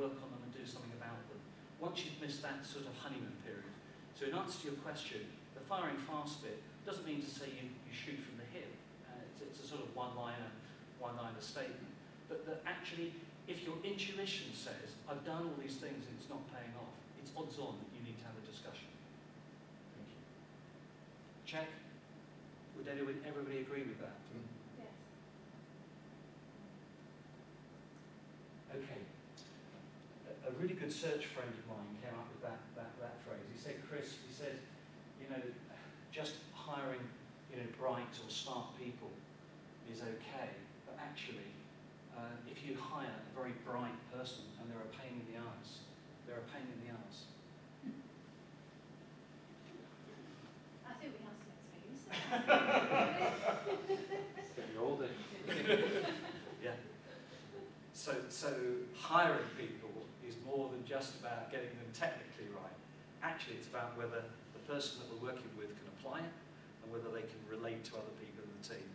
work on them and do something about them. Once you've missed that sort of honeymoon period. So in answer to your question, the firing fast bit doesn't mean to say you shoot from the hip. It's a sort of one-liner statement. But that actually, if your intuition says, I've done all these things and it's not paying off, it's odds on that you need to have a discussion. Thank you. Check. Would everybody agree with that? Yes. Okay. A really good search friend of mine came up with that phrase. He said, Chris, he said, you know, just hiring, you know, bright or smart people is okay, but actually, if you hire a very bright person and they're a pain in the arse, they're a pain in the arse. I think we have some experience. It's getting older. Yeah. So hiring people is more than just about getting them technically right. Actually, it's about whether the person that we're working with can apply it and whether they can relate to other people in the team.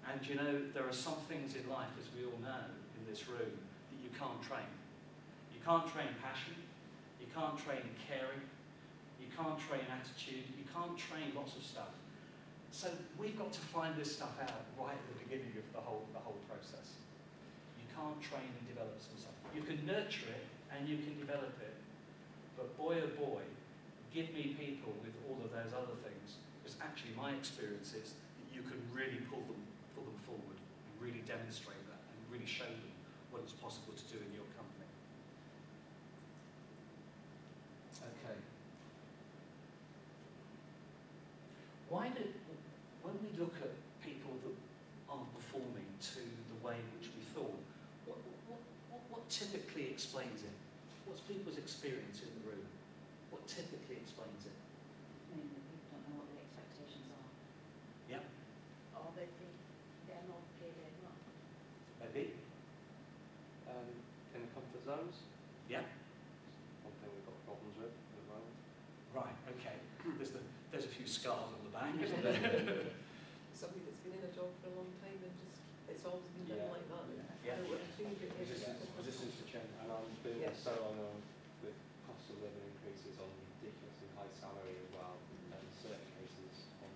And you know, there are some things in life, as we all know in this room, that you can't train. You can't train passion, you can't train caring, you can't train attitude, you can't train lots of stuff. So we've got to find this stuff out right at the beginning of the whole process. You can't train and develop some stuff. You can nurture it and you can develop it, but boy oh boy, give me people with all of those other things, because actually my experience is that you can really pull them forward and really demonstrate that and really show them what it's possible to do in your company. Okay. When we look at people that aren't performing to the way in which we thought, what typically explains it? What's people's experience in the room? What typically explains it? Mainly people don't know what the expectations are. Yeah. Or they think they're not paid enough. Maybe. In the comfort zones? Yeah. One thing we've got problems with at the moment. Right, okay. There's a few scars on the back, isn't there? Somebody that's been in a job for a long time and just, it's always been done like that. Yeah. I don't want to change it. Resistance to change, and I'm doing Yeah. so on with cost of living increases on ridiculously high salary as well, and in certain cases on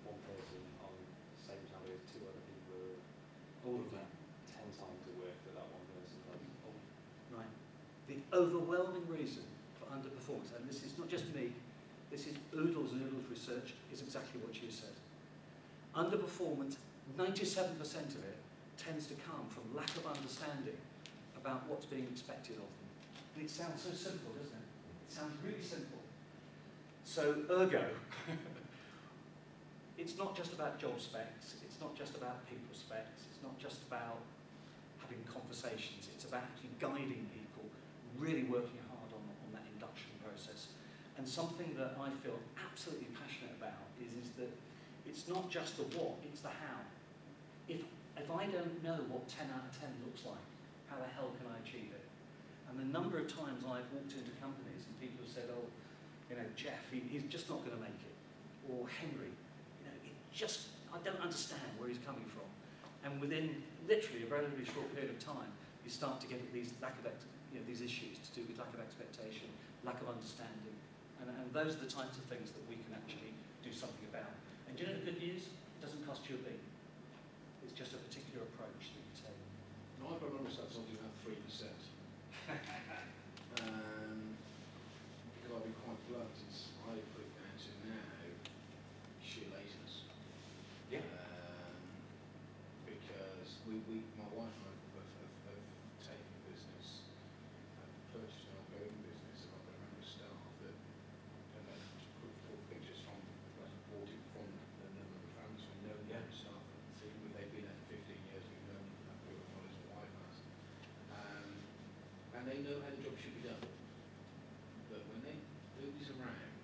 one person on the same salary as two other people who are All of that. 10 times the work that that one person does. Right. The overwhelming reason for underperformance, and this is not just me, this is Oodles and Oodles research, is exactly what you said. Underperformance, 97% of it tends to come from lack of understanding about what's being expected of them. And it sounds so simple, doesn't it? It sounds really simple. So, ergo, it's not just about job specs, it's not just about people specs, it's not just about having conversations, it's about actually guiding people, really working hard on that induction process. And something that I feel absolutely passionate about is that it's not just the what, it's the how. If I don't know what 10 out of 10 looks like, how the hell can I achieve it? And the number of times I've walked into companies and people have said, oh, you know, Jeff, he's just not going to make it. Or Henry, you know, I don't understand where he's coming from. And within literally a relatively short period of time, you start to get these these issues to do with lack of expectation, lack of understanding. And those are the types of things that we can actually do something about. And do you know the good news? It doesn't cost you a bean. It's just a particular approach that you take. No, I've got to understand something about 3%. Because I'll be quite blunt, I put it down to now sheer laziness. Yeah. Because my wife and I have taken a business, purchased an ongoing business, and I've got a member of staff that, and then put pictures from, bought it from the number of families we know, the member of staff, and they've been there for 15 years, we've known them, we've got knowledge of the wife has. And they know how the job should be done. But when nobody's around,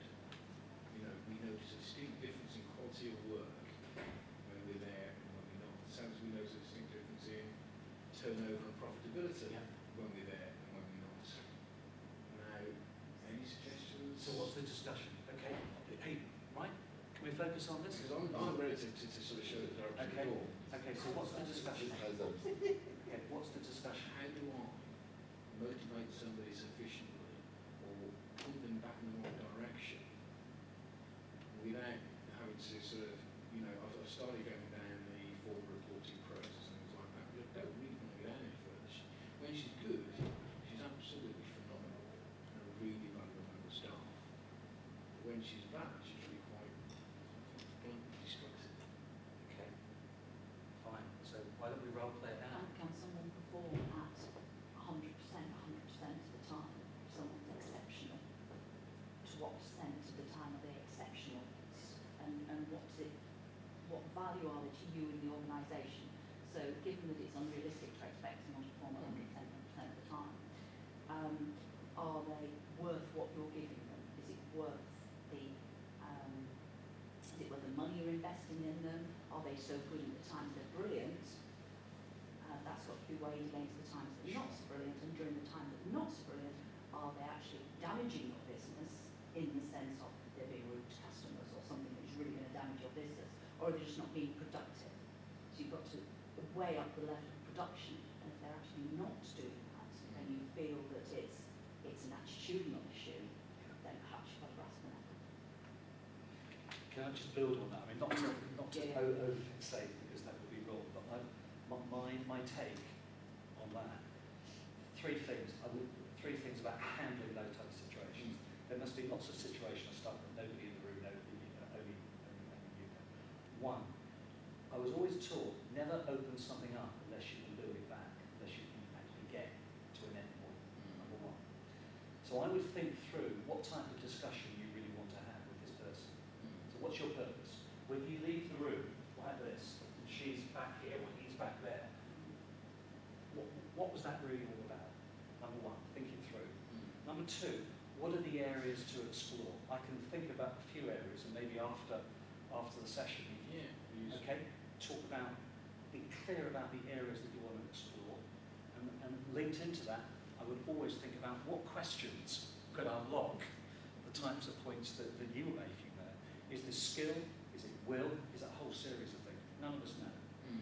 you know, we notice a distinct difference in quality of work when we're there and when we're not. Same as we notice a distinct difference in turnover and profitability when we're there and when we're not. Now, any suggestions? So what's the discussion? Okay, hey, right? Can we focus on this? Because I'm ready to sort of show the direction of the door. Okay, so what's the discussion? Yeah, what's the discussion? How do I somebody sufficiently or point them back in the right direction without having to sort of, you know, I've started going down the formal reporting process and things like that. I don't really want to go down any further. When she's good, she's absolutely phenomenal and a really valuable member of staff. But when she's bad, she's really quite bluntly destructive. Okay. Fine. So why don't we role play it out? And can someone perform at 100% of the time? If someone's exceptional, to what percent of the time are they exceptional? And what value are they to you in the organisation? So given that it's unrealistic to expect someone to perform at 100% of the time, are they worth what you're giving them? Is it worth the money you're investing in them? Are they so good at the times they're brilliant? That's got to be weighed against the times they're not so brilliant, and during the time that they're not so brilliant, are they actually damaging your business in the sense of they're being rude to customers or something that's really going to damage your business, or are they just not being productive? So you've got to weigh up the level of production, and if they're actually not doing that, and you feel that it's an attitudinal issue, then perhaps you've got to grasp an apple. Can I just build on that? I mean, not to overfixate, because that would be wrong, but my take on that, three things about handling those types of situations. There must be lots of situational stuff that nobody in the room knows, only you know. One, I was always taught, never open something up unless you can build it back, unless you can actually get to an end point, number one. So I would think through what type of discussion you really want to have with this person. So what's your purpose? When you leave the room like this, and she's back here or he's back there, what was that really all about? Number one, think it through. Number two, what are the areas to explore? I can think about a few areas, and maybe after the session, okay, be clear about the areas that you want to explore, and linked into that, I would always think about what questions could unlock the types of points that you were making there. Is this skill? Is it will? Is it a whole series of things? None of us know.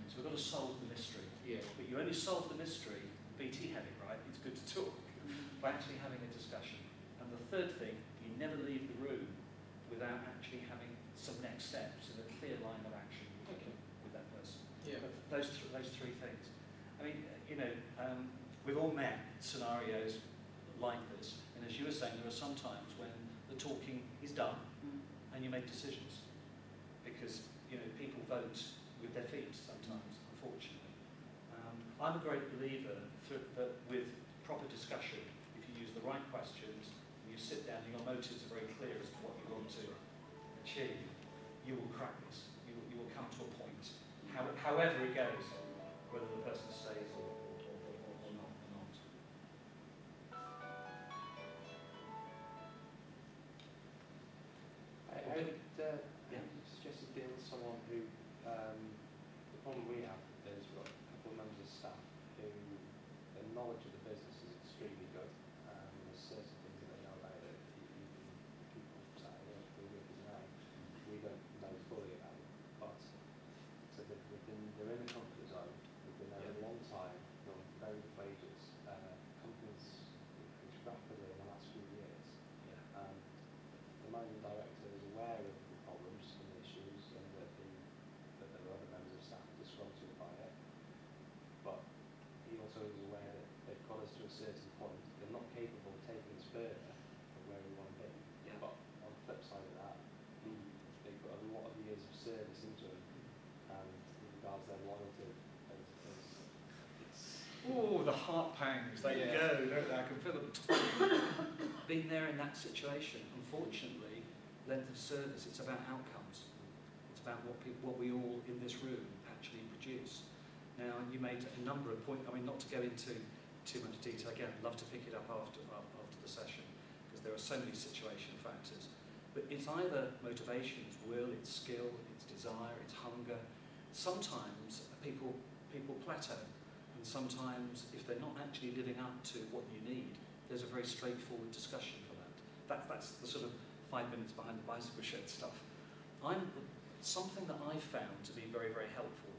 So we've got to solve the mystery. Yeah. But you only solve the mystery, BT had it right, it's good to talk, by actually having a discussion. And the third thing, you never leave the room without actually having some next steps and a clear line of action with that person. Yeah. But those three things. I mean, you know, we've all met scenarios like this, and as you were saying, there are some times when the talking is done and you make decisions. Because, you know, people vote with their feet sometimes, unfortunately. I'm a great believer that with proper discussion, if you use the right questions, you sit down and your motives are very clear as to what you want to achieve, you will crack this. You will come to a point, however it goes, whether the person stays or not. I would suggest you deal with someone who, the problem we have is we've got a couple of members of staff who, their knowledge of the business is extremely good. There's certain things that they know about it, even people sat here for years now, we don't know fully about it. But so they're in the comfort zone, they've been there a long time, they're on very good wages. Companies increased rapidly in the last few years. The managing director is aware of the problems and the issues, and that there are other members of staff disgruntled by it. But he also is aware that they've got us to a certain point. They're not capable of taking us further from where we want to be. Yeah. But on the flip side of that, they've got a lot of years of service into him, and in regards to their loyalty, Oh, the heart pangs, they go, don't they? I can feel them. Been there in that situation. Unfortunately, length of service, it's about outcomes. It's about what we all in this room actually produce. Now, you made a number of points, I mean, not to go into too much detail, again, I'd love to pick it up after the session, because there are so many situation factors. But it's either motivation, it's will, it's skill, it's desire, it's hunger. Sometimes people plateau. And sometimes, if they're not actually living up to what you need, there's a very straightforward discussion for that. That's the sort of 5 minutes behind the bicycle shed stuff. Something that I found to be very, very helpful